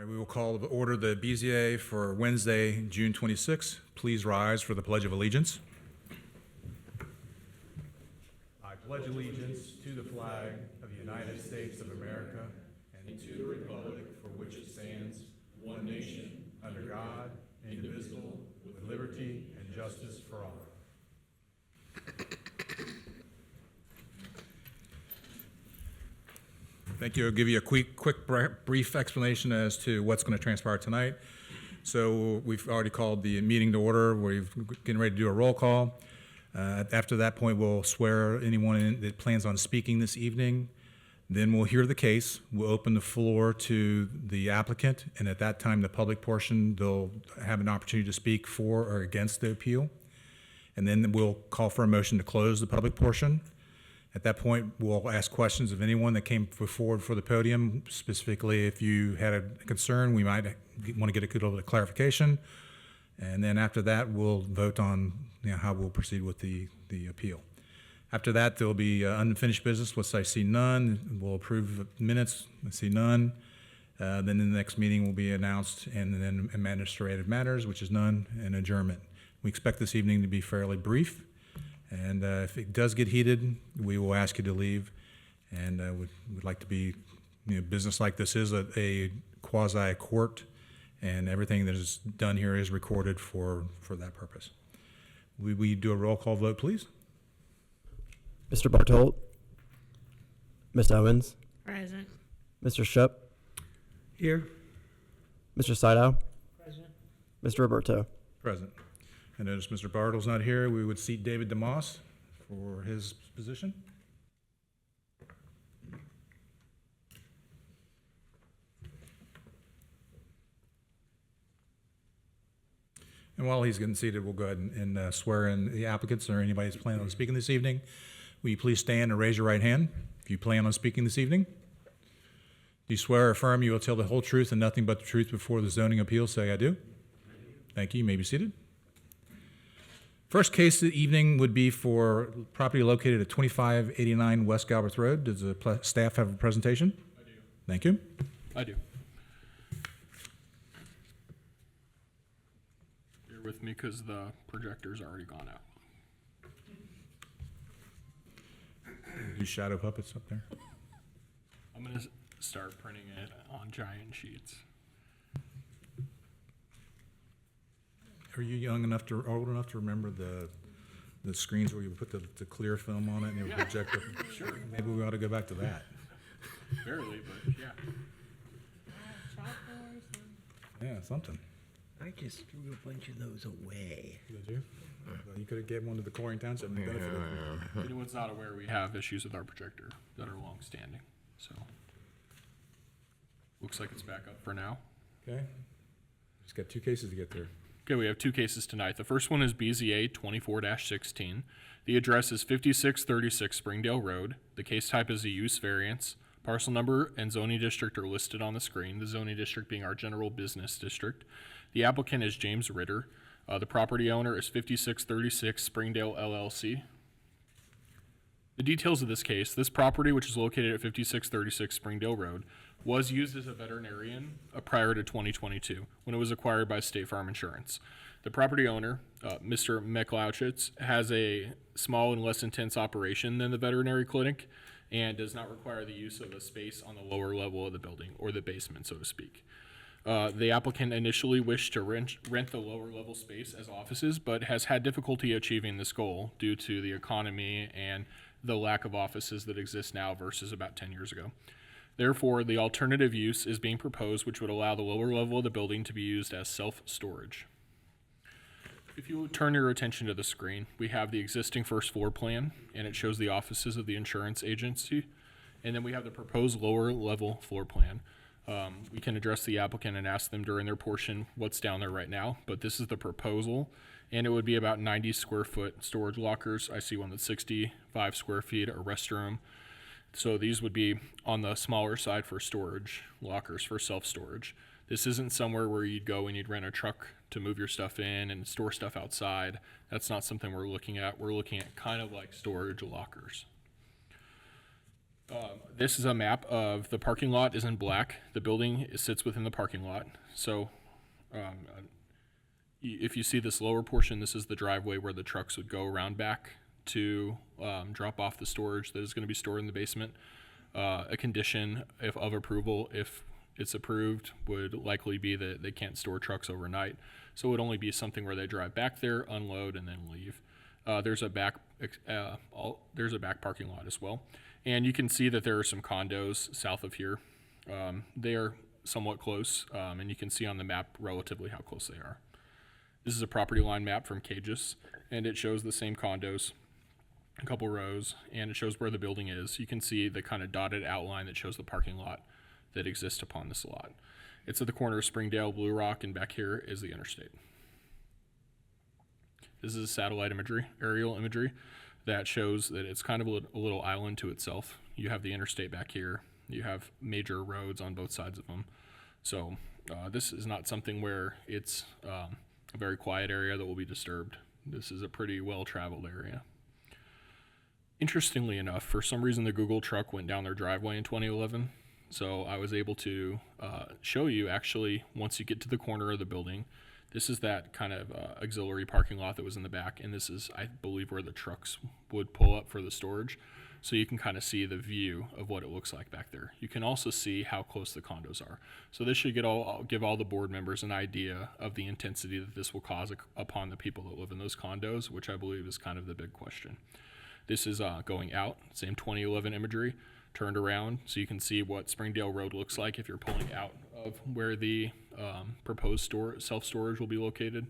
All right, we will call to order the BZA for Wednesday, June 26th. Please rise for the Pledge of Allegiance. I pledge allegiance to the flag of the United States of America and to the republic for which it stands, one nation, under God, indivisible, with liberty and justice for all. Thank you. I'll give you a quick brief explanation as to what's going to transpire tonight. So we've already called the meeting to order. We're getting ready to do a roll call. After that point, we'll swear anyone that plans on speaking this evening. Then we'll hear the case. We'll open the floor to the applicant, and at that time, the public portion, they'll have an opportunity to speak for or against the appeal. And then we'll call for a motion to close the public portion. At that point, we'll ask questions of anyone that came forward for the podium. Specifically, if you had a concern, we might want to get a little bit of clarification. And then after that, we'll vote on how we'll proceed with the appeal. After that, there'll be unfinished business, which I see none. We'll approve minutes. I see none. Then the next meeting will be announced, and then administrative matters, which is none, and adjournment. We expect this evening to be fairly brief. And if it does get heated, we will ask you to leave. And we'd like to be, business like this is a quasi-court, and everything that is done here is recorded for that purpose. We do a roll call vote, please. Mr. Bartolt? Ms. Owens? Present. Mr. Shupp? Here. Mr. Sydow? Present. Mr. Roberto? Present. I notice Mr. Bartle's not here. We would seat David DeMoss for his position. And while he's getting seated, we'll go ahead and swear in the applicants or anybody who's planning on speaking this evening. Will you please stand and raise your right hand if you plan on speaking this evening? Do you swear or affirm you will tell the whole truth and nothing but the truth before the zoning appeal? Say, I do. Thank you. You may be seated. First case of the evening would be for property located at 2589 West Galbraith Road. Does the staff have a presentation? I do. Thank you. I do. Bear with me because the projector's already gone out. Do shadow puppets up there? I'm going to start printing it on giant sheets. Are you old enough to remember the screens where you put the clear film on it and it would project it? Sure. Maybe we ought to go back to that. Barely, but yeah. Yeah, something. I just threw a bunch of those away. Did you? Well, you could have given one to the Colerain Township and benefited. If anyone's not aware, we have issues with our projector that are long-standing. So, looks like it's back up for now. Okay. Just got two cases to get through. Okay, we have two cases tonight. The first one is BZA 24-16. The address is 5636 Springdale Road. The case type is a use variance. Parcel number and zoning district are listed on the screen, the zoning district being our general business district. The applicant is James Ritter. The property owner is 5636 Springdale LLC. The details of this case: this property, which is located at 5636 Springdale Road, was used as a veterinarian prior to 2022 when it was acquired by State Farm Insurance. The property owner, Mr. McLouchitz, has a small and less intense operation than the veterinary clinic and does not require the use of a space on the lower level of the building, or the basement, so to speak. The applicant initially wished to rent the lower level space as offices, but has had difficulty achieving this goal due to the economy and the lack of offices that exist now versus about 10 years ago. Therefore, the alternative use is being proposed, which would allow the lower level of the building to be used as self-storage. If you would turn your attention to the screen, we have the existing first floor plan, and it shows the offices of the insurance agency. And then we have the proposed lower level floor plan. We can address the applicant and ask them during their portion what's down there right now, but this is the proposal, and it would be about 90 square foot storage lockers. I see one that's 65 square feet, a restroom. So these would be on the smaller side for storage lockers, for self-storage. This isn't somewhere where you'd go and you'd rent a truck to move your stuff in and store stuff outside. That's not something we're looking at. We're looking at kind of like storage lockers. This is a map of the parking lot is in black. The building sits within the parking lot. So if you see this lower portion, this is the driveway where the trucks would go around back to drop off the storage that is going to be stored in the basement. A condition of approval, if it's approved, would likely be that they can't store trucks overnight. So it would only be something where they drive back there, unload, and then leave. There's a back parking lot as well. And you can see that there are some condos south of here. They are somewhat close, and you can see on the map relatively how close they are. This is a property line map from Cages, and it shows the same condos, a couple rows, and it shows where the building is. You can see the kind of dotted outline that shows the parking lot that exists upon this lot. It's at the corner of Springdale, Blue Rock, and back here is the interstate. This is satellite imagery, aerial imagery, that shows that it's kind of a little island to itself. You have the interstate back here. You have major roads on both sides of them. So this is not something where it's a very quiet area that will be disturbed. This is a pretty well-traveled area. Interestingly enough, for some reason the Google truck went down their driveway in 2011. So I was able to show you, actually, once you get to the corner of the building, this is that kind of auxiliary parking lot that was in the back, and this is, I believe, where the trucks would pull up for the storage. So you can kind of see the view of what it looks like back there. You can also see how close the condos are. So this should give all the board members an idea of the intensity that this will cause upon the people that live in those condos, which I believe is kind of the big question. This is going out, same 2011 imagery, turned around, so you can see what Springdale Road looks like if you're pulling out of where the proposed self-storage will be located.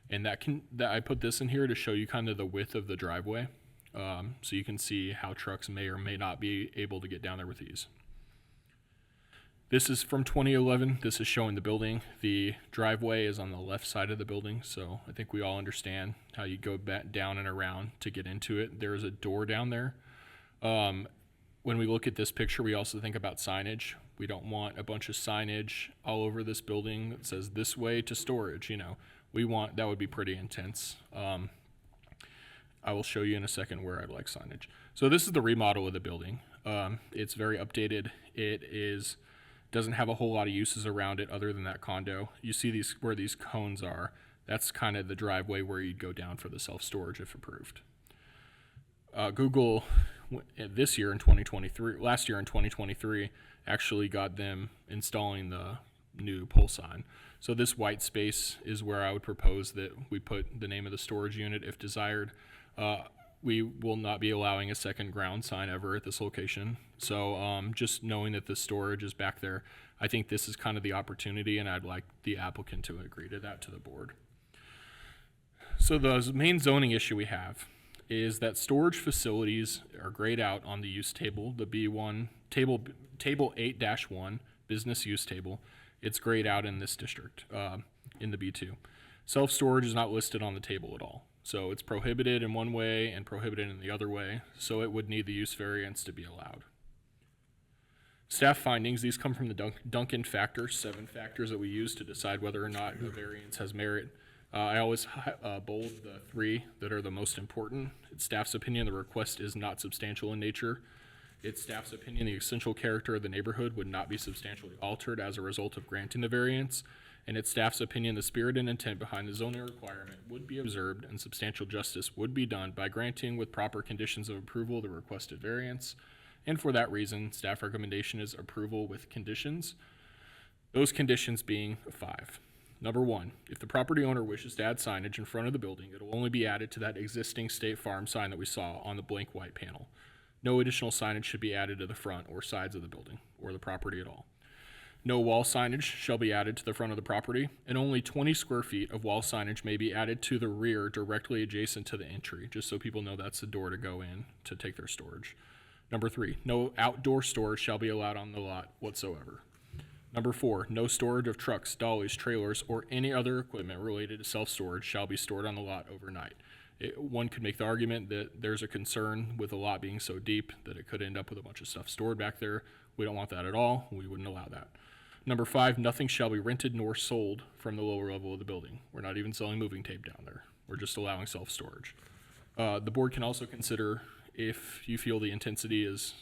And that I put this in here to show you kind of the width of the driveway, so you can see how trucks may or may not be able to get down there with ease. This is from 2011. This is showing the building. The driveway is on the left side of the building, so I think we all understand how you go back down and around to get into it. There is a door down there. When we look at this picture, we also think about signage. We don't want a bunch of signage all over this building that says this way to storage. That would be pretty intense. I will show you in a second where I'd like signage. So this is the remodel of the building. It's very updated. It doesn't have a whole lot of uses around it other than that condo. You see where these cones are. That's kind of the driveway where you'd go down for the self-storage if approved. Google last year in 2023, actually got them installing the new pole sign. So this white space is where I would propose that we put the name of the storage unit if desired. We will not be allowing a second ground sign ever at this location. So just knowing that the storage is back there, I think this is kind of the opportunity, and I'd like the applicant to agree to that to the board. So the main zoning issue we have is that storage facilities are grayed out on the use table, the B1, table 8-1, business use table. It's grayed out in this district, in the B2. Self-storage is not listed on the table at all. So it's prohibited in one way and prohibited in the other way, so it would need the use variance to be allowed. Staff findings, these come from the Duncan factors, 7 factors that we use to decide whether or not a variance has merit. I always bold the 3 that are the most important. It's staff's opinion the request is not substantial in nature. It's staff's opinion the essential character of the neighborhood would not be substantially altered as a result of granting the variance. And it's staff's opinion the spirit and intent behind the zoning requirement would be observed and substantial justice would be done by granting with proper conditions of approval the requested variance. And for that reason, staff recommendation is approval with conditions. Those conditions being 5. Number 1, if the property owner wishes to add signage in front of the building, it will only be added to that existing State Farm sign that we saw on the blank white panel. No additional signage should be added to the front or sides of the building or the property at all. No wall signage shall be added to the front of the property, and only 20 square feet of wall signage may be added to the rear directly adjacent to the entry, just so people know that's the door to go in to take their storage. Number 3, no outdoor storage shall be allowed on the lot whatsoever. Number 4, no storage of trucks, dollies, trailers, or any other equipment related to self-storage shall be stored on the lot overnight. One could make the argument that there's a concern with the lot being so deep that it could end up with a bunch of stuff stored back there. We don't want that at all. We wouldn't allow that. Number 5, nothing shall be rented nor sold from the lower level of the building. We're not even selling moving tape down there. We're just allowing self-storage. The board can also consider, if you feel the intensity is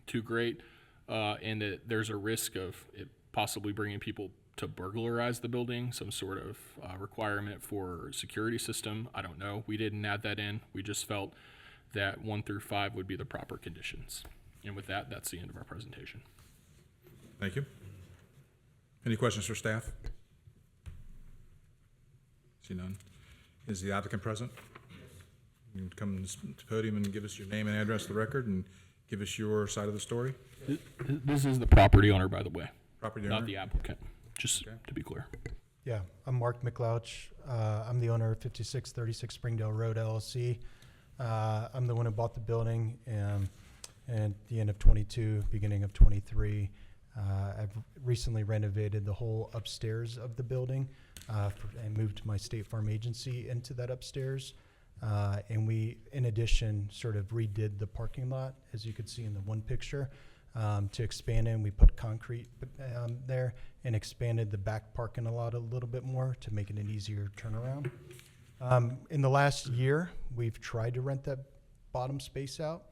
too great, and that there's a risk of it possibly bringing people to burglarize the building, some sort of requirement for security system. I don't know. We didn't add that in. We just felt that 1 through 5 would be the proper conditions. And with that, that's the end of our presentation. Thank you. Any questions for staff? See none. Is the applicant present? You can come to the podium and give us your name and address for the record and give us your side of the story. This is the property owner, by the way, Property owner? not the applicant, just Okay. to be clear. Yeah, I'm Mark McLouch. I'm the owner of 5636 Springdale Road LLC. I'm the one who bought the building and at the end of 22, beginning of 23. I've recently renovated the whole upstairs of the building and moved my State Farm agency into that upstairs. And we, in addition, sort of redid the parking lot, as you could see in the one picture, to expand it. And we put concrete there and expanded the back parking lot a little bit more to make it an easier turnaround. In the last year, we've tried to rent that bottom space out.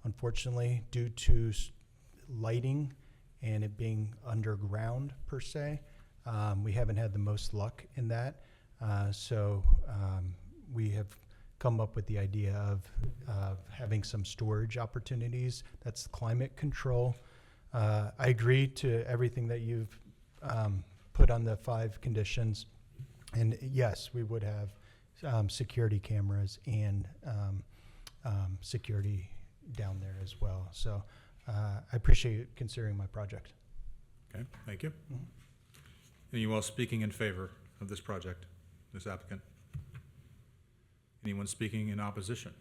Unfortunately, due to lighting and it being underground per se, we haven't had the most luck in that. So we have come up with the idea of having some storage opportunities. That's climate control. I agree to everything that you've put on the 5 conditions. And yes, we would have security cameras and security down there as well. So I appreciate you considering my project. Okay, thank you. Anyone else speaking in favor of this project, this applicant? Anyone speaking in opposition?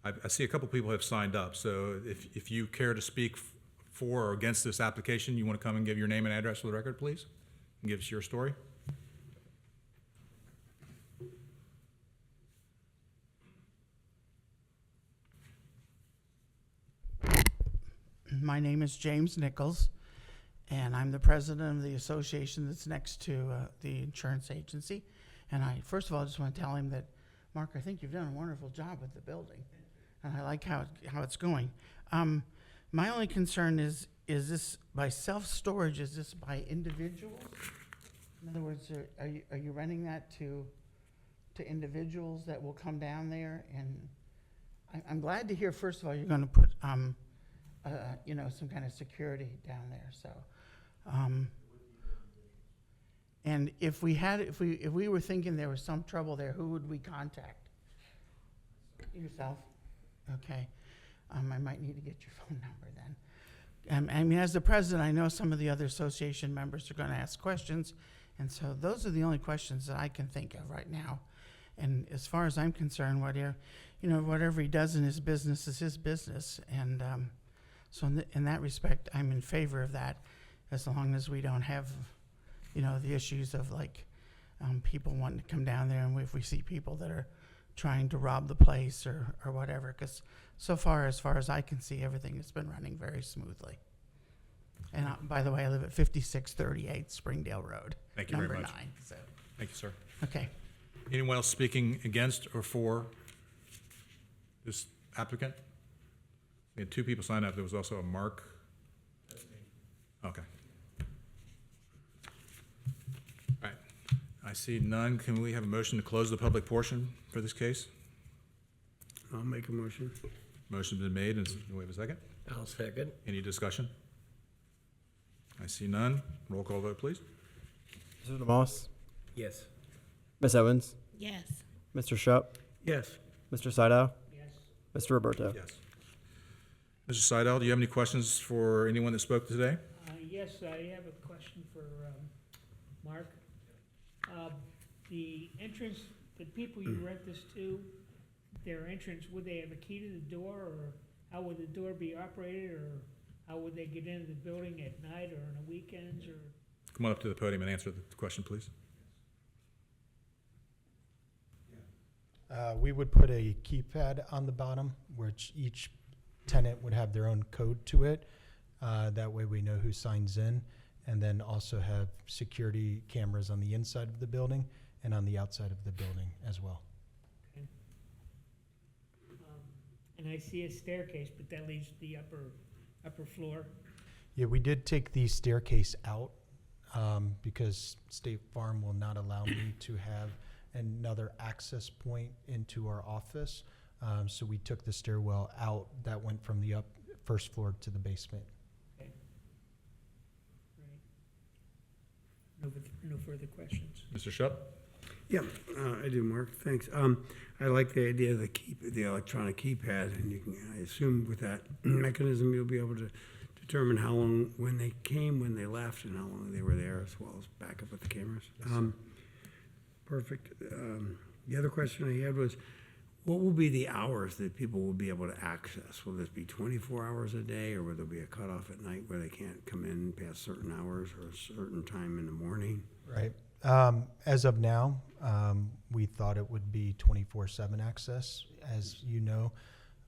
I see a couple people have signed up, so if you care to speak for or against this application, you want to come and give your name and address for the record, please? And give us your story. My name is James Nichols, and I'm the president of the association that's next to the insurance agency. And I, first of all, just want to tell him that, Mark, I think you've done a wonderful job with the building, and I like how it's going. My only concern is this by self-storage? Is this by individuals? In other words, are you renting that to individuals that will come down there? And I'm glad to hear, first of all, you're going to put some kind of security down there. So, and if we were thinking there was some trouble there, who would we contact? Yourself? Okay. I might need to get your phone number then. I mean, as the president, I know some of the other association members are going to ask questions, and so those are the only questions that I can think of right now. And as far as I'm concerned, whatever he does in his business is his business, and so in that respect, I'm in favor of that, as long as we don't have, the issues of people wanting to come down there, and if we see people that are trying to rob the place or whatever, because so far as I can see, everything has been running very smoothly. And by the way, I live at 5638 Springdale Road. Thank you very number much. 9. So, Thank you, sir. okay. Anyone else speaking against or for this applicant? We had 2 people sign up. There was also a Mark. Okay. All right. I see none. Can we have a motion to close the public portion for this case? I'll make a motion. Motion's been made, and do we have a second? I'll second. Any discussion? I see none. Roll call vote, please. Mr. DeMoss, Yes. Ms. Owens, Yes. Mr. Shupp, Yes. Mr. Sydow, Yes. Mr. Roberto. Yes. Mr. Seidel, do you have any questions for anyone that spoke today? Yes, I have a question for Mark. The entrance, the people you rent this to, their entrance, would they have a key to the door, or how would the door be operated, or how would they get into the building at night or on the weekends, or? Come on up to the podium and answer the question, please. We would put a keypad on the bottom, which each tenant would have their own code to it. That way we know who signs in, and then also have security cameras on the inside of the building and on the outside of the building as well. and I see a staircase, but that leads to the upper floor. Yeah, we did take the staircase out because State Farm will not allow me to have another access point into our office. So we took the stairwell out that went from the first floor to the basement. Okay. Right. No further questions. Mr. Shup? Yeah, I do, Mark, thanks. I like the idea of the electronic keypad, and you can, I assume with that mechanism, you'll be able to determine how long, when they came, when they left, and how long they were there, as well as back up with the cameras. Perfect. The other question I had was, what will be the hours that people will be able to access? Will this be 24 hours a day, or will there be a cutoff at night where they can't come in past certain hours or a certain time in the morning? Right. As of now, we thought it would be 24/7 access. As you know,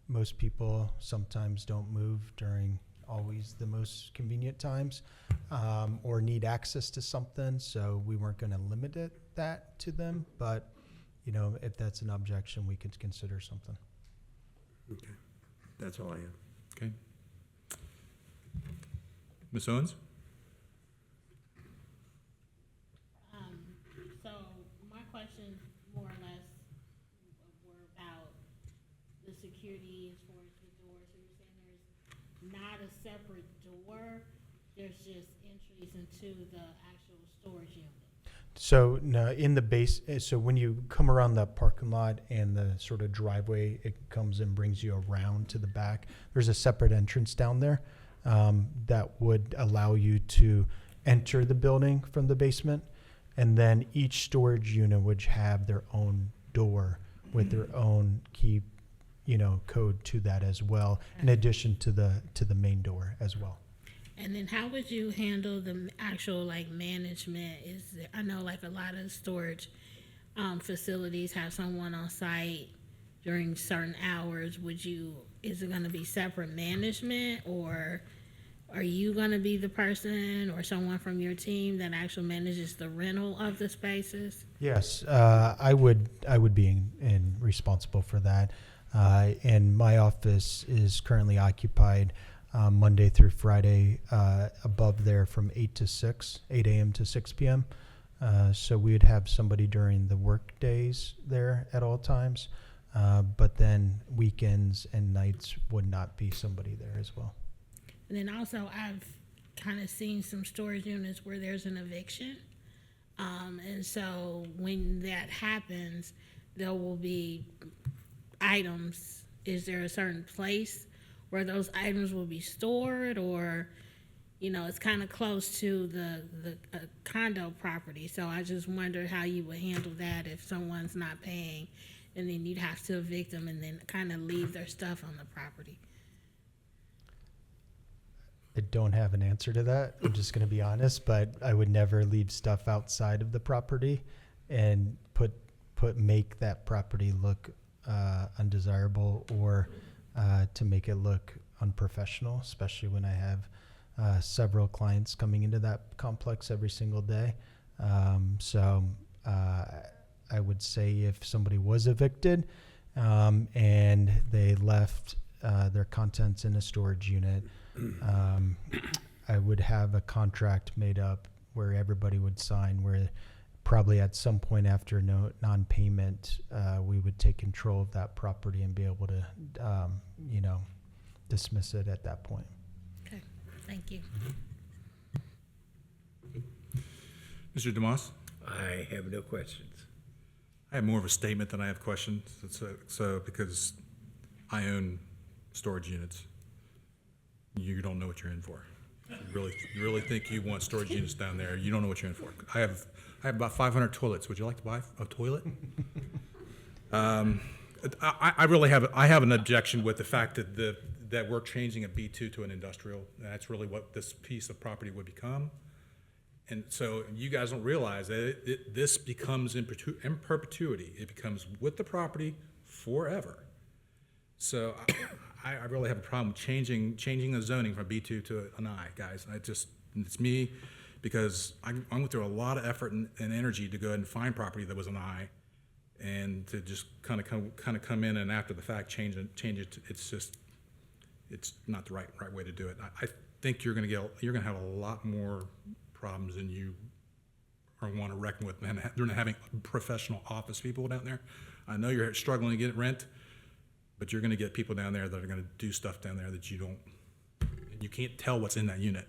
most people sometimes don't move during always the most convenient times, or need access to something, so we weren't going to limit that to them. But, you know, if that's an objection, we could consider something. Okay, that's all I have. Okay. Ms. Owens? So my questions more or less were about the security as far as the door. So you're saying there's not a separate door, there's just entries into the actual storage unit? So no, in the base, so when you come around the parking lot and the sort of driveway, it comes and brings you around to the back. There's a separate entrance down there that would allow you to enter the building from the basement. And then each storage unit would have their own door with their own key, you know, code to that as well, in addition to the main door as well. And then how would you handle the actual like management? I know like a lot of storage facilities have someone on site during certain hours. Is it gonna be separate management, or are you gonna be the person or someone from your team that actually manages the rental of the spaces? Yes, I would be responsible for that. And my office is currently occupied Monday through Friday, above there from 8 a.m. to 6 p.m. So we would have somebody during the work days there at all times. But then weekends and nights would not be somebody there as well. And then also I've kind of seen some storage units where there's an eviction. And so when that happens, there will be items. Is there a certain place where those items will be stored, or, you know, it's kind of close to the condo property. So I just wonder how you would handle that if someone's not paying, and then you'd have to evict them and then kind of leave their stuff on the property. I don't have an answer to that. I'm just going to be honest, but I would never leave stuff outside of the property and make that property look undesirable, or to make it look unprofessional, especially when I have several clients coming into that complex every single day. So I would say if somebody was evicted and they left their contents in a storage unit, I would have a contract made up where everybody would sign, where probably at some point after non-payment, we would take control of that property and be able to, dismiss it at that point. Okay, thank you. Mr. DeMoss? I have no questions. I have more of a statement than I have questions. So because I own storage units, you don't know what you're in for. You really think you want storage units down there? You don't know what you're in for. I have about 500 toilets. Would you like to buy a toilet? I really have an objection with the fact that we're changing a B2 to an industrial. That's really what this piece of property would become. And so you guys don't realize that this becomes in perpetuity. It becomes with the property forever. So I really have a problem changing the zoning from B2 to an I, guys. It's me, because I went through a lot of effort and energy to go ahead and find property that was an I, and to just kind of come in and after the fact change it, it's not the right way to do it. I think you're going to have a lot more problems than you or want to reckon with. And they're not having professional office people down there. I know you're struggling to get rent, but you're going to get people down there that are going to do stuff down there that you can't tell what's in that unit.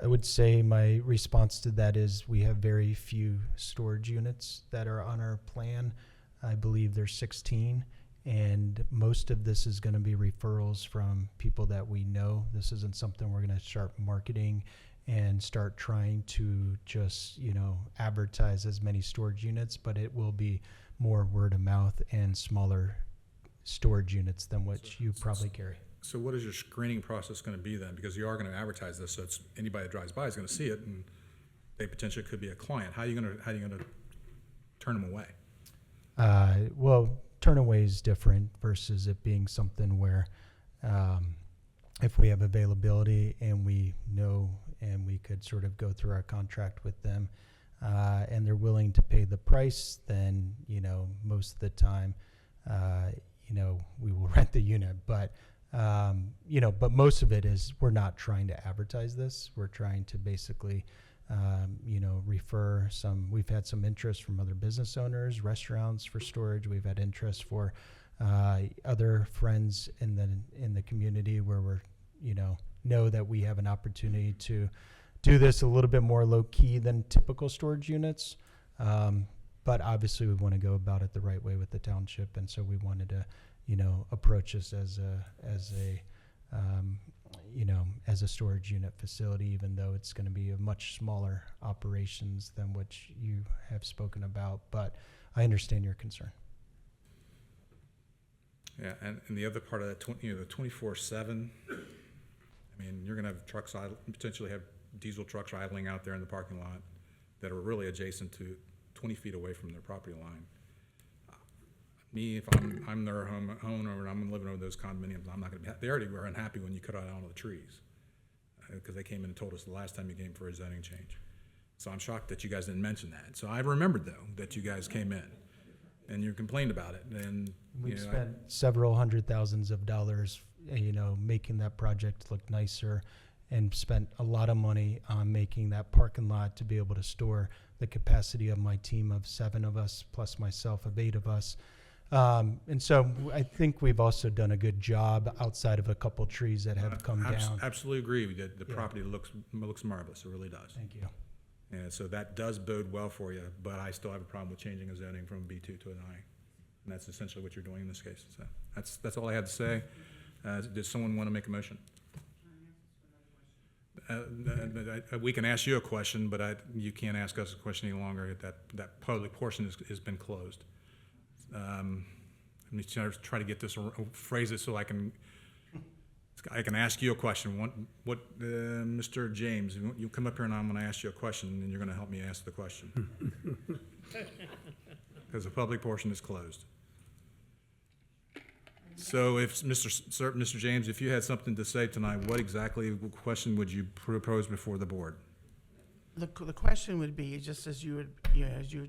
I would say my response to that is we have very few storage units that are on our plan. I believe there's 16, and most of this is going to be referrals from people that we know. This isn't something we're going to start marketing and start trying to just, advertise as many storage units, but it will be more word of mouth and smaller storage units than what you probably carry. So what is your screening process going to be then? Because you are going to advertise this, so it's anybody that drives by is going to see it, and they potentially could be a client. How are you going to turn them away? Well, turn away is different versus it being something where if we have availability and we know and we could sort of go through our contract with them and they're willing to pay the price, then, most of the time, we will rent the unit. But but most of it is we're not trying to advertise this. We're trying to basically, refer some. We've had some interest from other business owners, restaurants for storage. We've had interest for other friends in the community where we're, know that we have an opportunity to do this a little bit more low key than typical storage units. But obviously we want to go about it the right way with the township, and so we wanted to, approach this as a storage unit facility, even though it's going to be a much smaller operations than what you have spoken about. But I understand your concern. Yeah, and the other part of that, the 24/7. I mean, you're going to have trucks potentially have diesel trucks idling out there in the parking lot that are really adjacent to 20 feet away from their property line. Me, if I'm their homeowner and I'm living over those condominiums, I'm not going to be. They already were unhappy when you cut out all the trees because they came in and told us the last time you came for a zoning change. So I'm shocked that you guys didn't mention that. So I remembered though that you guys came in and you complained about it. And We've spent several $100,000s of dollars, making that project look nicer, and spent a lot of money on making that parking lot to be able to store the capacity of my team of 7 of us, plus myself of 8 of us. And so I think we've also done a good job outside of a couple trees that have come down. Absolutely agree. The property looks marvelous. It really does. Thank you. And so that does bode well for you, but I still have a problem with changing a zoning from B2 to an I. And that's essentially what you're doing in this case. So that's all I had to say. Does someone want to make a motion? We can ask you a question, but you can't ask us a question any longer. That public portion has been closed. Let me try to get this, phrase it so I can ask you a question. Mr. James, you come up here and I'm going to ask you a question, and you're going to help me ask the question. Because the public portion is closed. So if Mr. James, if you had something to say tonight, what question would you propose before the board? The question would be, just as you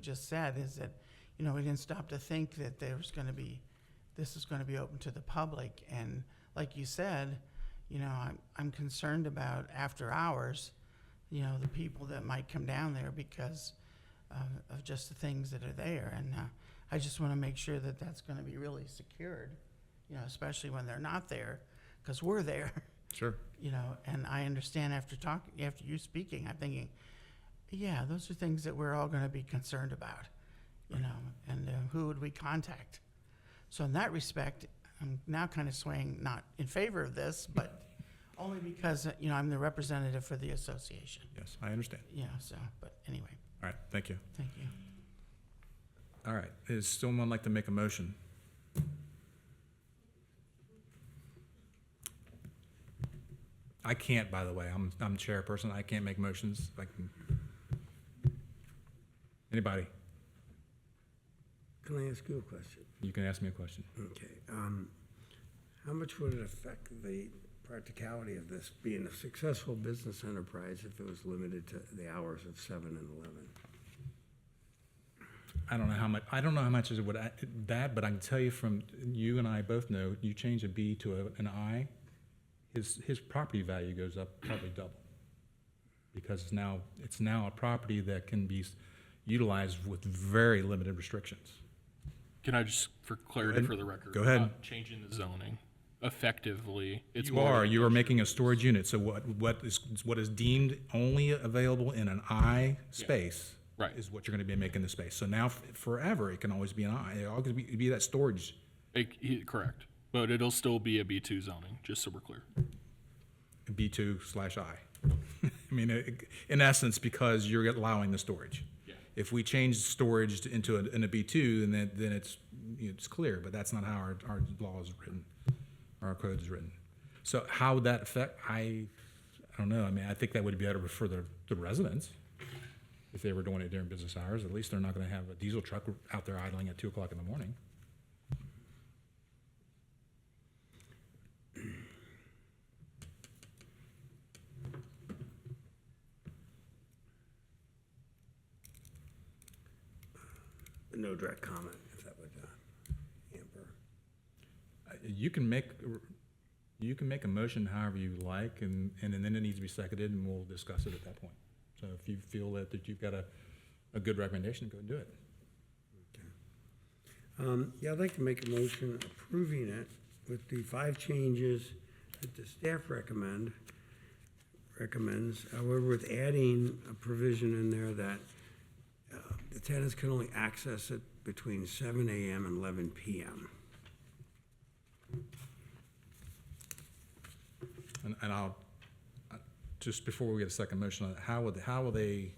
just said, is that, we didn't stop to think that this is going to be open to the public. And like you said, I'm concerned about after hours, the people that might come down there because of just the things that are there. And I just want to make sure that that's going to be really secured, especially when they're not there, because we're there. Sure. And I understand after you speaking, I'm thinking, yeah, those are things that we're all going to be concerned about, and who would we contact? So in that respect, I'm now kind of swaying not in favor of this, but only because, I'm the representative for the association. Yes, I understand. But anyway. All right, thank you. Thank you. All right, does someone like to make a motion? I can't, by the way. I'm chairperson. I can't make motions. Anybody? Can I ask you a question? You can ask me a question. Okay. How much would it affect the practicality of this being a successful business enterprise if it was limited to the hours of 7 and 11? I don't know how much is what that, but I can tell you from, you and I both know, you change a B to an I, his property value goes up probably double. Because it's now a property that can be utilized with very limited restrictions. Can I just, for clarity for the record? Go ahead. Not changing the zoning. Effectively, it's You more are of an making a industrial storage unit, so what is deemed only available in an I space Right. is what you're gonna be making the space. So now forever, it can always be an I, it'll always be that storage. Correct. But it'll still be a B2 zoning, just so we're clear. B2/I. I mean, in essence, because you're allowing the storage. Yeah. If we change storage into a B2, then it's clear, but that's not how our law is written, our code is written. So how would that affect, I don't know, I mean, I think that would be better for the residents. If they were doing it during business hours, at least they're not gonna have a diesel truck out there idling at 2 o'clock in the morning. No direct comment, if that would hamper. You can make a motion however you like, and then it needs to be seconded, and we'll discuss it at that point. So if you feel that you've got a good recommendation, go do it. Yeah, I'd like to make a motion approving it with the 5 changes that the staff recommends, however, with adding a provision in there that the tenants can only access it between 7 a.m. and 11 p.m. And I'll, just before we get a second motion on it, how will they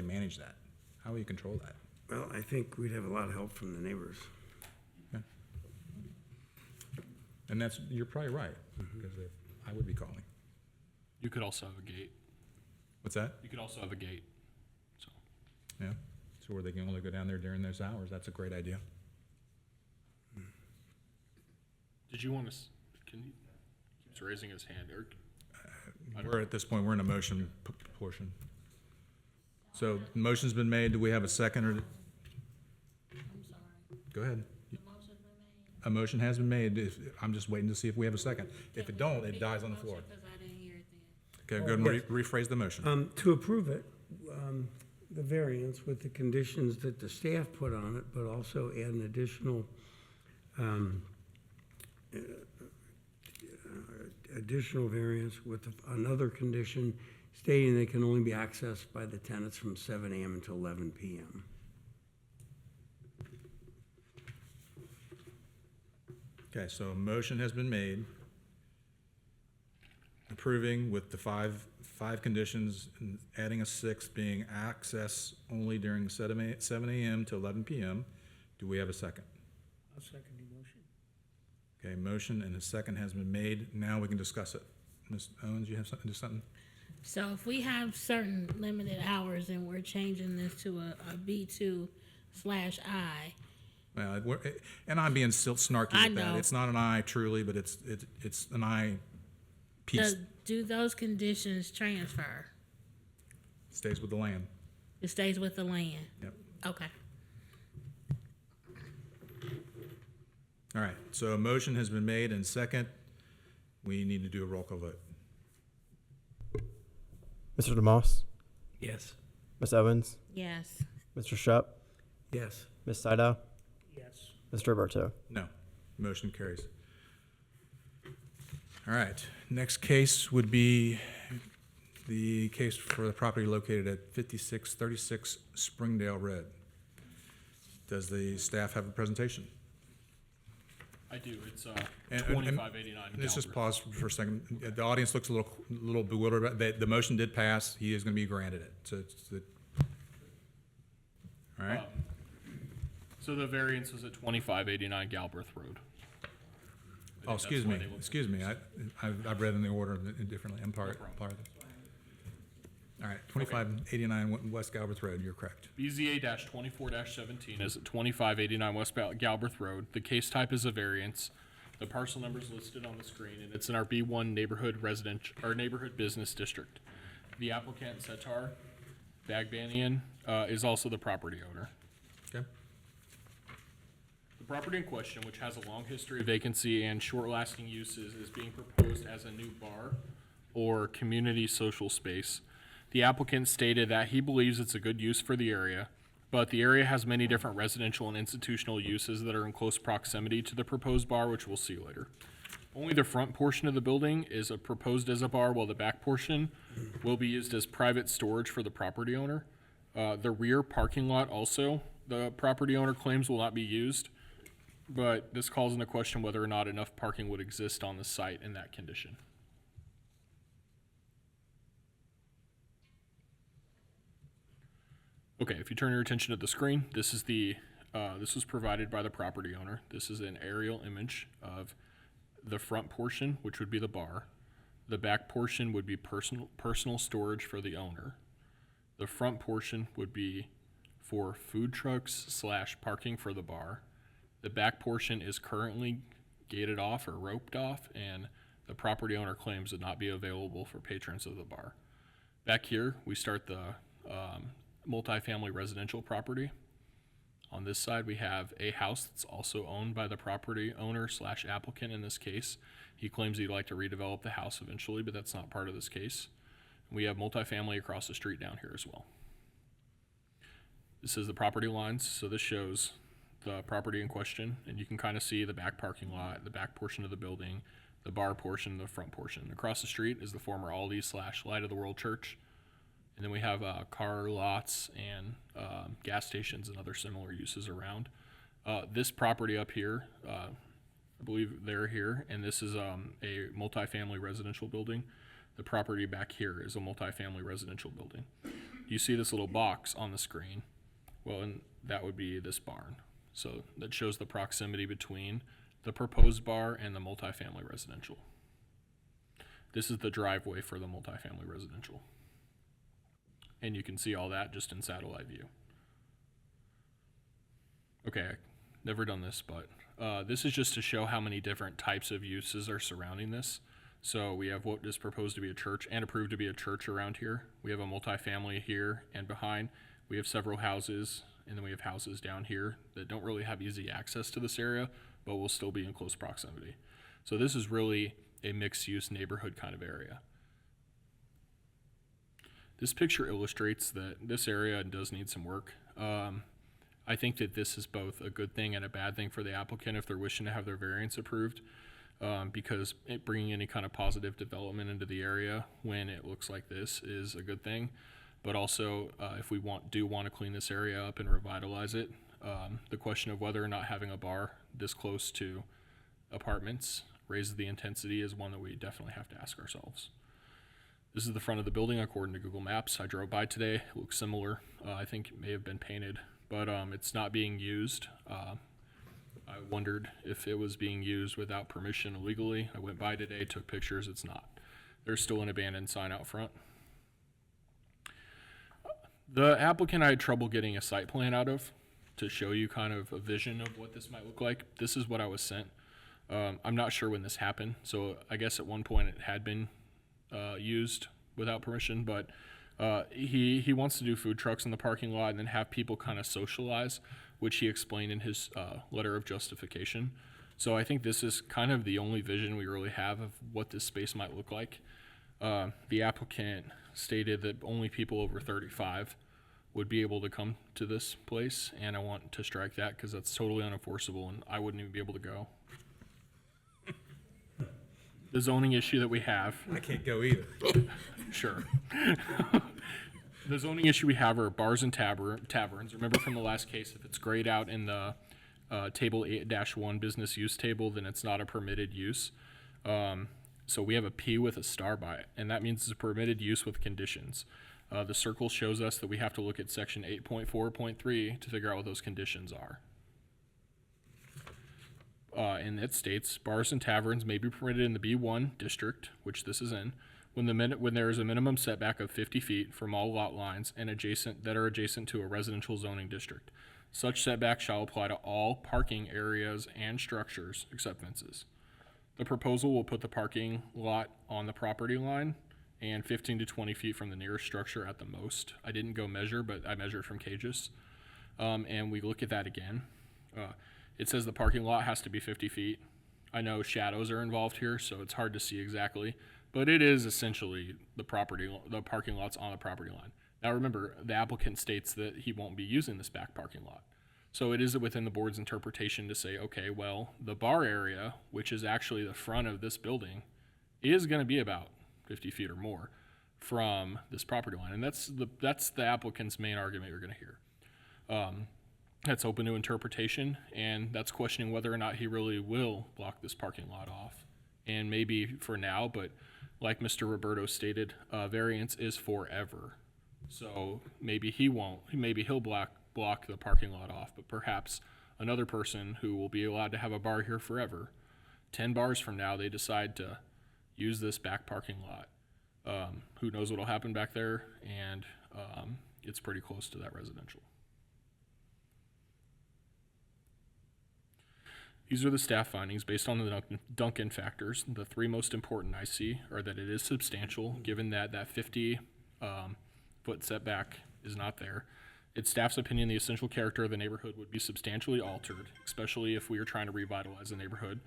manage that? How will you control that? Well, I think we'd have a lot of help from the neighbors. Okay. And you're probably right, because I would be calling. You could also have a gate. What's that? You could also have a gate. So Yeah, so where they can only go down there during those hours, that's a great idea. did you want to, can you, keeps raising his hand, Eric? We're at this point, we're in a motion portion. So the motion's been made, do we have a second or? I'm sorry, Go ahead. the motion's been made. A motion has been made, I'm just waiting to see if we have a second. If it don't, it dies on the floor. Because I didn't hear it then. Okay, go ahead and rephrase the motion. To approve it, the variance with the conditions that the staff put on it, but also add an additional variance with another condition stating they can only be accessed by the tenants from 7 a.m. until 11 p.m. Okay, so a motion has been made approving with the five conditions and adding a 6th being access only during 7 a.m. to 11 p.m. Do we have a second? I'll second the motion. Okay, motion and a second has been made. Now we can discuss it. Ms. Owens, you have something, So if we have certain limited hours and we're changing this to a B2/I, Well, and I'm being still snarky I with that. know. It's not an I truly, but it's an I piece. do those conditions transfer? Stays with the land. It stays with the land? Yep. Okay. All right, so a motion has been made and second. We need to do a roll call vote. Mr. DeMoss, Yes. Ms. Owens, Yes. Mr. Shupp, Yes. Ms. Sydow, Yes. Mr. Roberto. No, motion carries. All right, next case would be the case for the property located at 5636 Springdale Road. Does the staff have a presentation? I do, it's And- 2589. Let's just Galbraith. pause for a second. The audience looks a little bewildered. The motion did pass. He is going to be granted it. So all right. So the variance was at 2589 Galbraith Road. I think Oh, that's excuse why me. they looked at Excuse me. I've read in the order differently. I'm part problem. of it. All right, 2589 West Galbraith Road. You're correct. BZA-24-17 is at 2589 West Galbraith Road. The case type is a variance. The parcel number is listed on the screen, and it's in our B1 neighborhood business district. The applicant, Setar, Bagbanian is also the property owner. Okay. The property in question, which has a long history of vacancy and short-lasting uses, is being proposed as a new bar or community social space. The applicant stated that he believes it's a good use for the area, but the area has many different residential and institutional uses that are in close proximity to the proposed bar, which we'll see later. Only the front portion of the building is proposed as a bar, while the back portion will be used as private storage for the property owner. The rear parking lot also, the property owner claims will not be used, but this calls into question whether or not enough parking would exist on the site in that condition. Okay, if you turn your attention to the screen, this is this was provided by the property owner. This is an aerial image of the front portion, which would be the bar. The back portion would be personal storage for the owner. The front portion would be for food trucks / parking for the bar. The back portion is currently gated off or roped off, and the property owner claims to not be available for patrons of the bar. Back here, we start the multifamily residential property. On this side, we have a house that's also owned by the property owner / applicant in this case. He claims he'd like to redevelop the house eventually, but that's not part of this case. We have multifamily across the street down here as well. This is the property lines, so this shows the property in question, and you can kind of see the back parking lot, the back portion of the building, the bar portion, the front portion. Across the street is the former Aldi / Light of the World Church. And then we have car lots and gas stations and other similar uses around. This property up here, I believe they're here, and this is a multifamily residential building. The property back here is a multifamily residential building. You see this little box on the screen? Well, and that would be this barn. So that shows the proximity between the proposed bar and the multifamily residential. This is the driveway for the multifamily residential. And you can see all that just in satellite view. Okay, I've never done this, but this is just to show how many different types of uses are surrounding this. So we have what is proposed to be a church and approved to be a church around here. We have a multifamily here and behind. We have several houses, and then we have houses down here that don't really have easy access to this area, but will still be in close proximity. So this is really a mixed-use neighborhood kind of area. This picture illustrates that this area does need some work. I think that this is both a good thing and a bad thing for the applicant if they're wishing to have their variance approved, because bringing any kind of positive development into the area when it looks like this is a good thing. But also, if we do want to clean this area up and revitalize it, the question of whether or not having a bar this close to apartments raises the intensity is one that we definitely have to ask ourselves. This is the front of the building according to Google Maps. I drove by today. It looks similar. I think it may have been painted, but it's not being used. I wondered if it was being used without permission illegally. I went by today, took pictures. It's not. There's still an abandoned sign out front. The applicant I had trouble getting a site plan out of to show you kind of a vision of what this might look like. This is what I was sent. I'm not sure when this happened, so I guess at one point it had been used without permission, but he wants to do food trucks in the parking lot and then have people kind of socialize, which he explained in his letter of justification. So I think this is kind of the only vision we really have of what this space might look like. The applicant stated that only people over 35 would be able to come to this place, and I want to strike that because that's totally unenforceable and I wouldn't even be able to go. The zoning issue that we have. I can't go either. Sure. The zoning issue we have are bars and taverns. Remember from the last case, if it's grayed out in the table 8-1 business use table, then it's not a permitted use. So we have a P with a star by it, and that means it's a permitted use with conditions. The circle shows us that we have to look at section 8.4.3 to figure out what those conditions are. And it states bars and taverns may be permitted in the B1 district, which this is in, when there is a minimum setback of 50 feet from all lot lines and that are adjacent to a residential zoning district. Such setback shall apply to all parking areas and structures except fences. The proposal will put the parking lot on the property line and 15 to 20 feet from the nearest structure at the most. I didn't go measure, but I measured from cages. And we look at that again. It says the parking lot has to be 50 feet. I know shadows are involved here, so it's hard to see exactly, but it is essentially the parking lot's on the property line. Now remember, the applicant states that he won't be using this back parking lot. So it is within the board's interpretation to say, okay, well, the bar area, which is actually the front of this building, is going to be about 50 feet or more from this property line. And that's the applicant's main argument you're going to hear. That's open to interpretation, and that's questioning whether or not he really will block this parking lot off. And maybe for now, but like Mr. Roberto stated, variance is forever. So maybe he won't, maybe he'll block the parking lot off, but perhaps another person who will be allowed to have a bar here forever, 10 bars from now, they decide to use this back parking lot. Who knows what'll happen back there, and it's pretty close to that residential. These are the staff findings based on the Duncan factors. The three most important I see are that it is substantial, given that 50 foot setback is not there. It's staff's opinion the essential character of the neighborhood would be substantially altered, especially if we are trying to revitalize the neighborhood.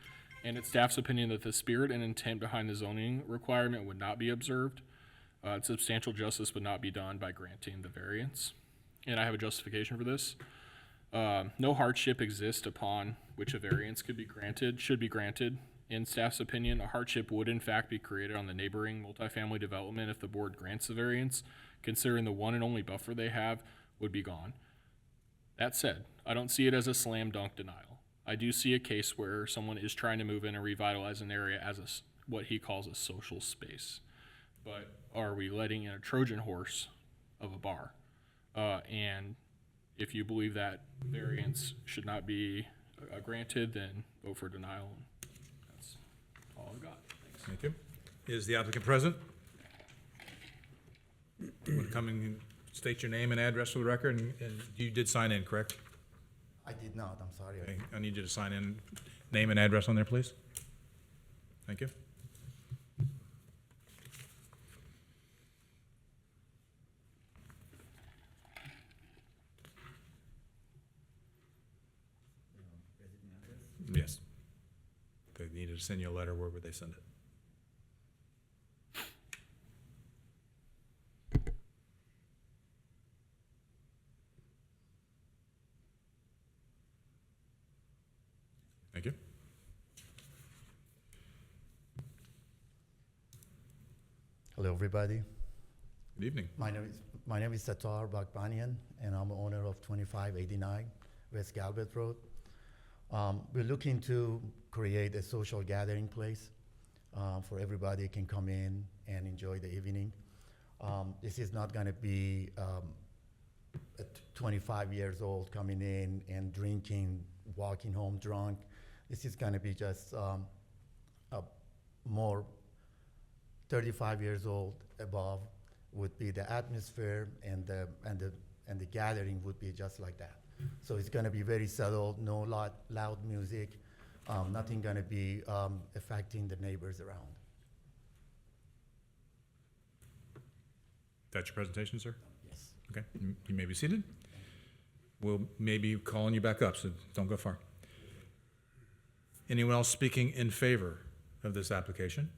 And it's staff's opinion that the spirit and intent behind the zoning requirement would not be observed. Substantial justice would not be done by granting the variance. And I have a justification for this. No hardship exists upon which a variance should be granted. In staff's opinion, a hardship would in fact be created on the neighboring multifamily development if the board grants the variance, considering the one and only buffer they have would be gone. That said, I don't see it as a slam dunk denial. I do see a case where someone is trying to move in and revitalize an area as what he calls a social space. But are we letting in a Trojan horse of a bar? And if you believe that variance should not be granted, then vote for denial. That's all I've got. Thanks. Thank you. Is the applicant present? Want to come and state your name and address for the record, and you did sign in, correct? I did not, I'm sorry. Okay, I need you to sign in, name and address on there, please. Thank you. Yes. If they needed to send you a letter, where would they send it? Thank you. Hello, everybody. Good evening. My name is Satar Bakbanian, and I'm owner of 2589 West Galbert Road. We're looking to create a social gathering place for everybody can come in and enjoy the evening. This is not going to be 25 years old coming in and drinking, walking home drunk. This is going to be just more 35 years old above would be the atmosphere, and the gathering would be just like that. So it's going to be very subtle, no loud music, nothing going to be affecting the neighbors around. That's your presentation, sir? Yes. Okay, you may be seated. We'll maybe calling you back up, so don't go far. Anyone else speaking in favor of this application?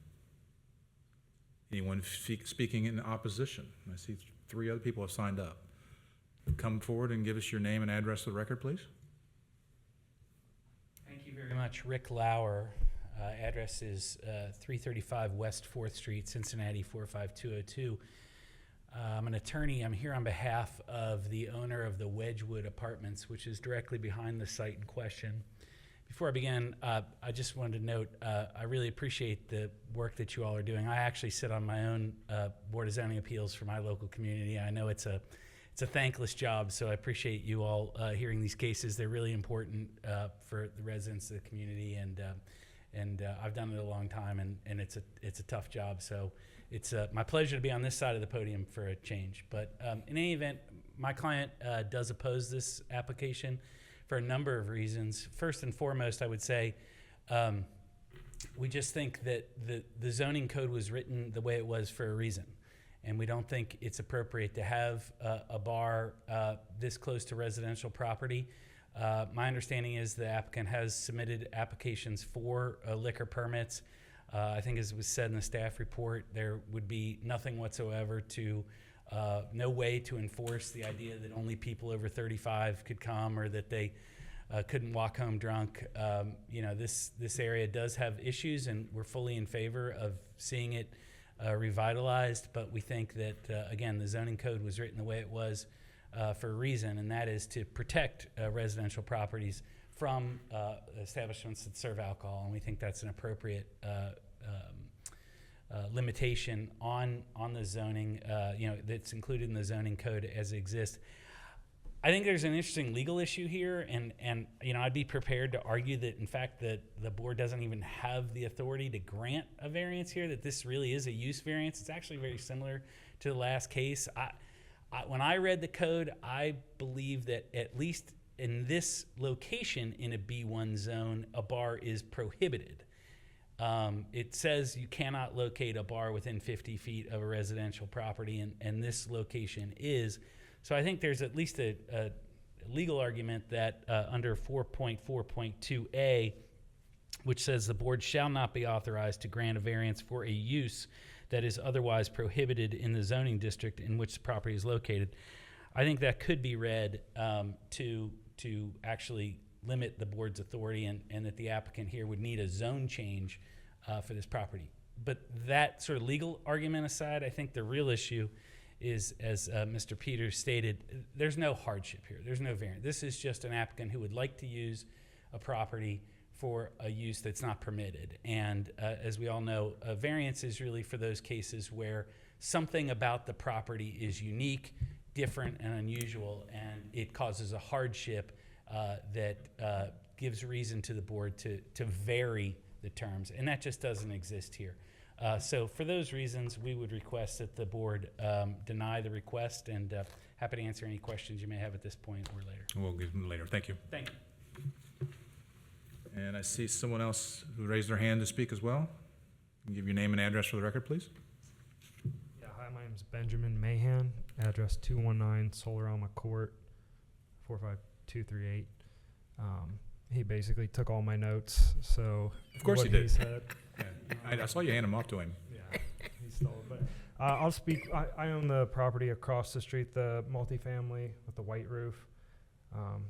Anyone speaking in opposition? I see 3 other people have signed up. Come forward and give us your name and address for the record, please. Thank you very much. Rick Lauer. Address is 335 West 4th Street, Cincinnati 45202. I'm an attorney. I'm here on behalf of the owner of the Wedgwood Apartments, which is directly behind the site in question. Before I begin, I just wanted to note, I really appreciate the work that you all are doing. I actually sit on my own Board of Zoning Appeals for my local community. I know it's a thankless job, so I appreciate you all hearing these cases. They're really important for the residents of the community, and I've done it a long time, and it's a tough job. So it's my pleasure to be on this side of the podium for a change. But in any event, my client does oppose this application for a number of reasons. First and foremost, I would say We just think that the zoning code was written the way it was for a reason. And we don't think it's appropriate to have a bar this close to residential property. My understanding is the applicant has submitted applications for liquor permits. I think as was said in the staff report, there would be nothing whatsoever no way to enforce the idea that only people over 35 could come, or that they couldn't walk home drunk. This area does have issues, and we're fully in favor of seeing it revitalized, but we think that, again, the zoning code was written the way it was for a reason, and that is to protect residential properties from establishments that serve alcohol, and we think that's an appropriate limitation on the zoning, that's included in the zoning code as it exists. I think there's an interesting legal issue here, and I'd be prepared to argue that, in fact, that the board doesn't even have the authority to grant a variance here, that this really is a use variance. It's actually very similar to the last case. When I read the code, I believe that at least in this location in a B1 zone, a bar is prohibited. It says you cannot locate a bar within 50 feet of a residential property, and this location is. So I think there's at least a legal argument that under 4.4.2a, which says the board shall not be authorized to grant a variance for a use that is otherwise prohibited in the zoning district in which the property is located. I think that could be read to actually limit the board's authority, and that the applicant here would need a zone change for this property. But that sort of legal argument aside, I think the real issue is, as Mr. Peters stated, there's no hardship here. There's no variance. This is just an applicant who would like to use a property for a use that's not permitted. And as we all know, a variance is really for those cases where something about the property is unique, different, and unusual, and it causes a hardship that gives reason to the board to vary the terms, and that just doesn't exist here. So for those reasons, we would request that the board deny the request, and happy to answer any questions you may have at this point or later. We'll give them later. Thank you. Thank you. And I see someone else who raised their hand to speak as well. Give your name and address for the record, please. Yeah, hi, my name is Benjamin Mahan, address 219 Solarama Court, 45238. He basically took all my notes, so Of course what he did. said, Yeah, I saw you hand them off to him. yeah, he stole it. But I'll speak. I own the property across the street, the multifamily with the white roof,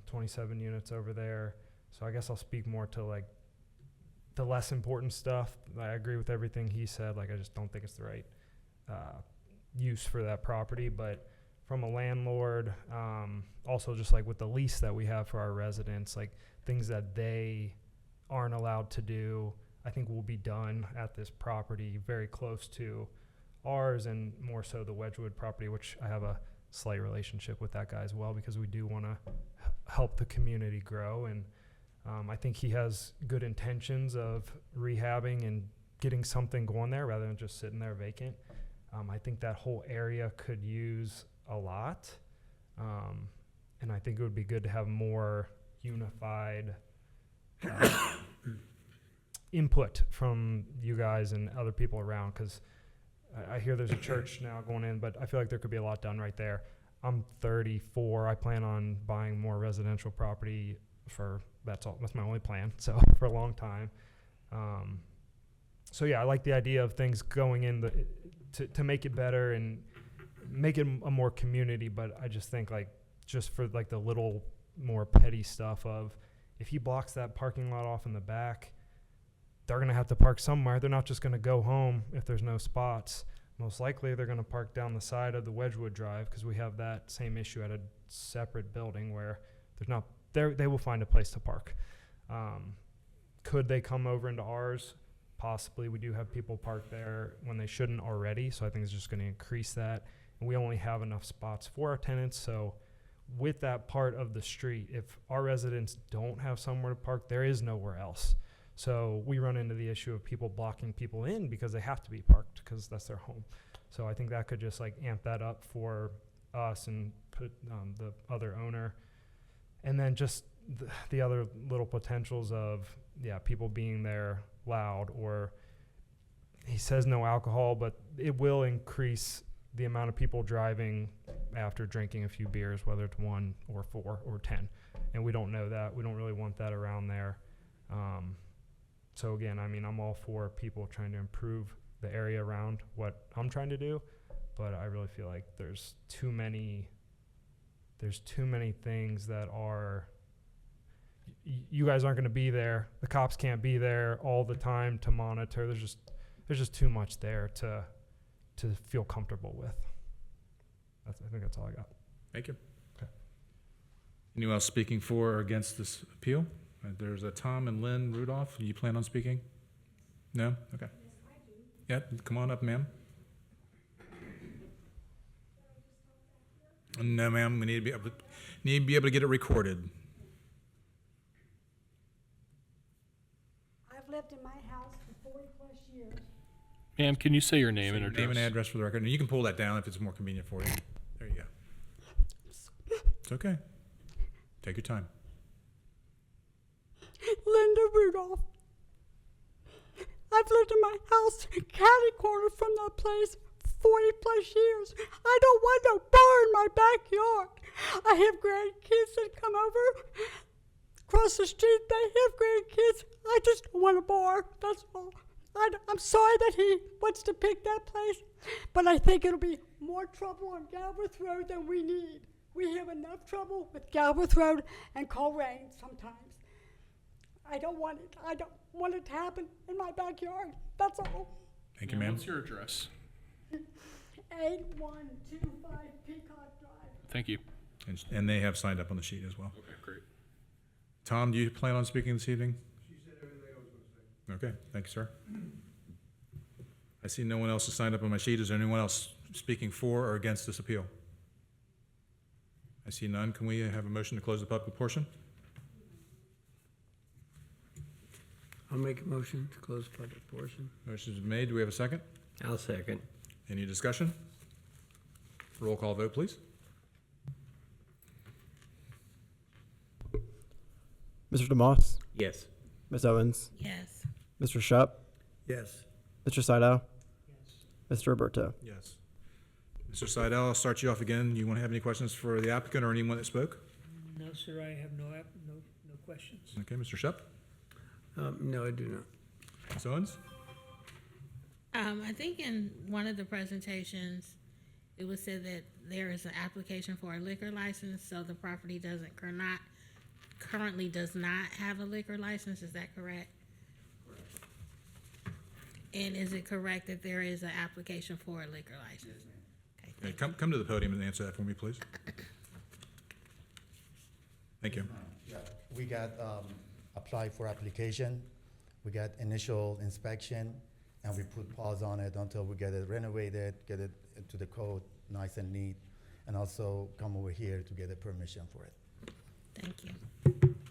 27 units over there. So I guess I'll speak more to like the less important stuff. I agree with everything he said. Like, I just don't think it's the right use for that property. But from a landlord, also just like with the lease that we have for our residents, like things that they aren't allowed to do, I think will be done at this property very close to ours, and more so the Wedgwood property, which I have a slight relationship with that guy as well, because we do want to help the community grow. And I think he has good intentions of rehabbing and getting something going there rather than just sitting there vacant. I think that whole area could use a lot. And I think it would be good to have more unified input from you guys and other people around, because I hear there's a church now going in, but I feel like there could be a lot done right there. I'm 34. I plan on buying more residential property that's my only plan. So for a long time. So yeah, I like the idea of things going in to make it better and make it a more community. But I just think like just for like the little more petty stuff of, if he blocks that parking lot off in the back, they're going to have to park somewhere. They're not just going to go home if there's no spots. Most likely they're going to park down the side of the Wedgwood Drive, because we have that same issue at a separate building where there's not, they will find a place to park. Could they come over into ours? Possibly. We do have people park there when they shouldn't already, so I think it's just going to increase that. And we only have enough spots for our tenants, so with that part of the street, if our residents don't have somewhere to park, there is nowhere else. So we run into the issue of people blocking people in because they have to be parked because that's their home. So I think that could just like amp that up for us and put the other owner. And then just the other little potentials of, yeah, people being there loud, or he says no alcohol, but it will increase the amount of people driving after drinking a few beers, whether it's 1 or 4 or 10. And we don't know that. We don't really want that around there. So again, I mean, I'm all for people trying to improve the area around what I'm trying to do, but I really feel like there's too many things that are, you guys aren't going to be there. The cops can't be there all the time to monitor. There's just too much there to feel comfortable with. I think that's all I got. Thank you. Okay. Anyone else speaking for or against this appeal? There's a Tom and Lynn Rudolph. Do you plan on speaking? No? Okay. Yeah, come on up, ma'am. No, ma'am. We need to be able to get it recorded. I've lived in my house for 40-plus years. Ma'am, can you say your name and address? Name and address for the record. And you can pull that down if it's more convenient for you. There you go. It's okay. Take your time. Linda Rudolph. I've lived in my house catty corner from that place 40-plus years. I don't want no bar in my backyard. I have grandkids that come over. Across the street, they have grandkids. I just don't want a bar, that's all. I'm sorry that he wants to pick that place, but I think it'll be more trouble on Galbraith Road than we need. We have enough trouble with Galbraith Road and Colerain sometimes. I don't want it. I don't want it to happen in my backyard. That's all. Thank you, ma'am. What's your address? 8125 Peacock Drive. Thank you. And they have signed up on the sheet as well. Okay, great. Tom, do you plan on speaking this evening? She said everything I was going to say. Okay, thank you, sir. I see no one else has signed up on my sheet. Is there anyone else speaking for or against this appeal? I see none. Can we have a motion to close the public portion? I'll make a motion to close the public portion. Motion's been made. Do we have a second? I'll second. Any discussion? Roll call vote, please. Mr. DeMoss, Yes. Ms. Owens, Yes. Mr. Shupp, Yes. Mr. Seidel, Yes. Mr. Roberto. Yes. Mr. Seidel, I'll start you off again. You want to have any questions for the applicant or anyone that spoke? No, sir, I have no questions. Okay, Mr. Shupp? No, I do not. Ms. Owens? I think in one of the presentations, it was said that there is an application for a liquor license, so the property currently does not have a liquor license. Is that correct? And is it correct that there is an application for a liquor license? Okay, Hey, come to the podium and answer that for me, please. Thank you. Yeah, we got applied for application. We got initial inspection, and we put pause on it until we get it renovated, get it to the code nice and neat, and also come over here to get a permission for it. Thank you.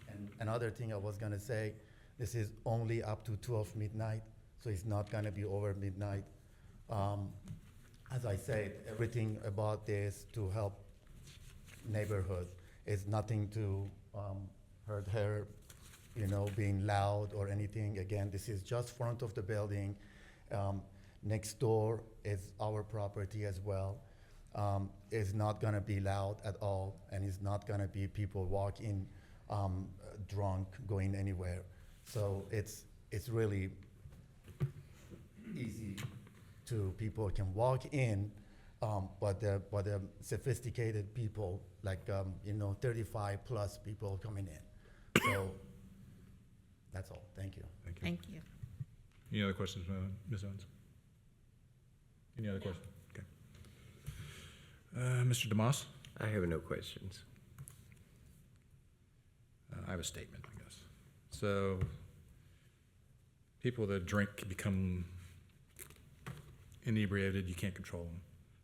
And another thing I was gonna say, this is only up to 12 midnight, so it's not gonna be over midnight. As I said, everything about this to help neighborhood. It's nothing to hurt her, being loud or anything. Again, this is just front of the building. Next door is our property as well. It's not gonna be loud at all, and it's not gonna be people walking drunk, going anywhere. So it's really easy to people can walk in, but the sophisticated people, like 35 plus people coming in. So that's all. Thank you. Thank you. Thank you. Any other questions, Ms. Owens? Any other questions? Okay. Mr. DeMoss? I have no questions. I have a statement, I guess. So, people that drink become inebriated, you can't control them.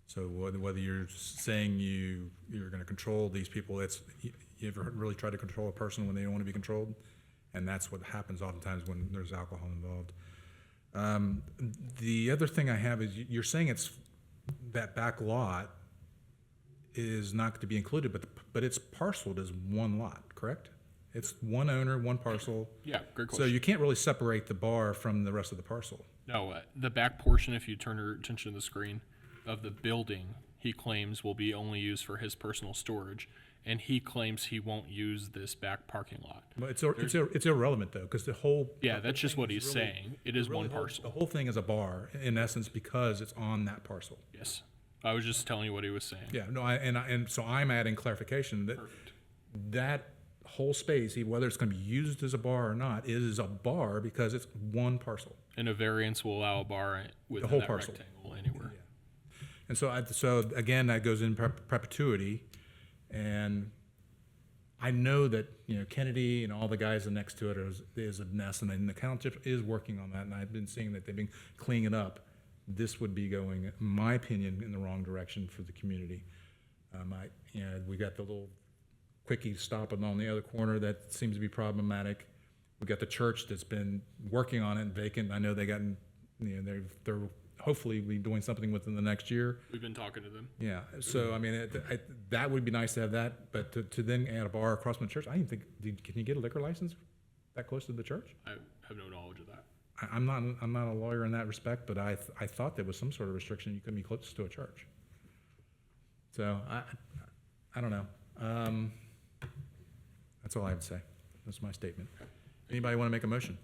So whether you're saying you're going to control these people, you ever really try to control a person when they don't want to be controlled? And that's what happens oftentimes when there's alcohol involved. The other thing I have is you're saying it's that back lot is not to be included, but it's parceled as one lot, correct? It's one owner, one parcel. Yeah, great So question. you can't really separate the bar from the rest of the parcel. No, the back portion, if you turn your attention to the screen, of the building, he claims will be only used for his personal storage, and he claims he won't use this back parking lot. But it's irrelevant though, because the whole. Yeah, that's just what he's saying. It is one The parcel. whole thing is a bar in essence because it's on that parcel. Yes. I was just telling you what he was saying. Yeah, no, and so I'm adding clarification that Perfect. that whole space, whether it's going to be used as a bar or not, is a bar because it's one parcel. And a variance will allow a bar within whole that parcel. rectangle anywhere. And so again, that goes in perpetuity, and I know that Kennedy and all the guys next to it is a mess, and then the township is working on that, and I've been seeing that they've been cleaning it up. This would be going, in my opinion, in the wrong direction for the community. We got the little quickie stopping on the other corner that seems to be problematic. We got the church that's been working on it vacant. I know they got, they're hopefully be doing something within the next year. We've been talking to them. Yeah, so I mean, that would be nice to have that, but to then add a bar across from the church, I didn't think, can you get a liquor license that close to the church? I have no knowledge of that. I'm not a lawyer in that respect, but I thought there was some sort of restriction, you couldn't be close to a church. So I don't know. That's all I have to say. That's my statement. Anybody want to make a motion?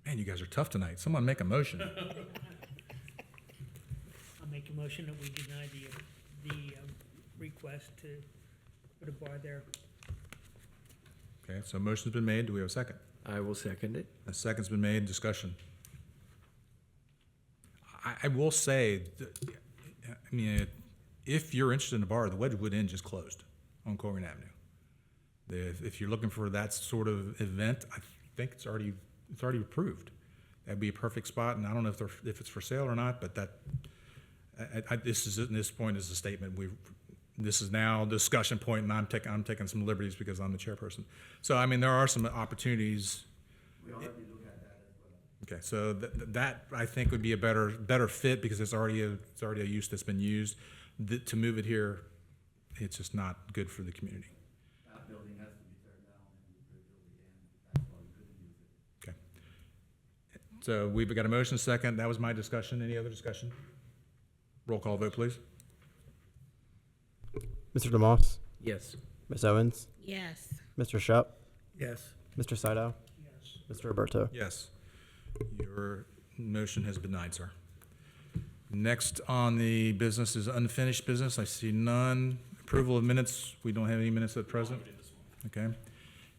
Man, you guys are tough tonight. Someone make a motion. I'll make a motion that we deny the request to put a bar there. Okay, so a motion's been made. Do we have a second? I will second it. A second's been made. Discussion. I will say, I mean, if you're interested in a bar, the Wedgwood Inn just closed on Colerain Avenue. If you're looking for that sort of event, I think it's already approved. That'd be a perfect spot, and I don't know if it's for sale or not, but this point is a statement. This is now a discussion point, and I'm taking some liberties because I'm the chairperson. So I mean, there are some opportunities. We already look at that as well. Okay, so that I think would be a better fit because it's already a use that's been used. To move it here, it's just not good for the community. That building has to be teared down and rebuilt again. That's why we couldn't use it. Okay. So we've got a motion second. That was my discussion. Any other discussion? Roll call vote, please. Mr. DeMoss, Yes. Ms. Owens, Yes. Mr. Shupp, Yes. Mr. Saito, Yes. Mr. Roberto. Yes. Your motion has been denied, sir. Next on the business is unfinished business. I see none. Approval of minutes. We don't have any minutes at present. Okay.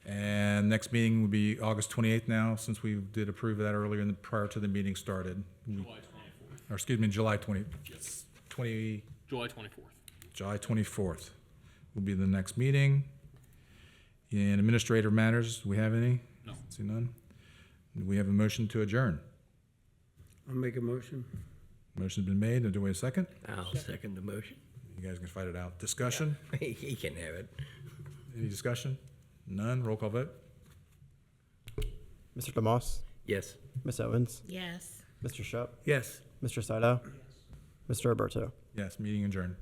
And next meeting will be August 28th now, since we did approve that earlier prior to the meeting started. July 24th. Or excuse me, July 20. Yes. 20. July 24th. July 24th will be the next meeting. In administrative matters, do we have any? No. See none? Do we have a motion to adjourn? I'll make a motion. Motion's been made. And do we have a second? I'll second the motion. You guys can fight it out. Discussion? He can have it. Any discussion? None? Roll call vote? Mr. DeMoss, Yes. Ms. Owens, Yes. Mr. Shupp, Yes. Mr. Saito, Mr. Roberto. Yes, meeting adjourned.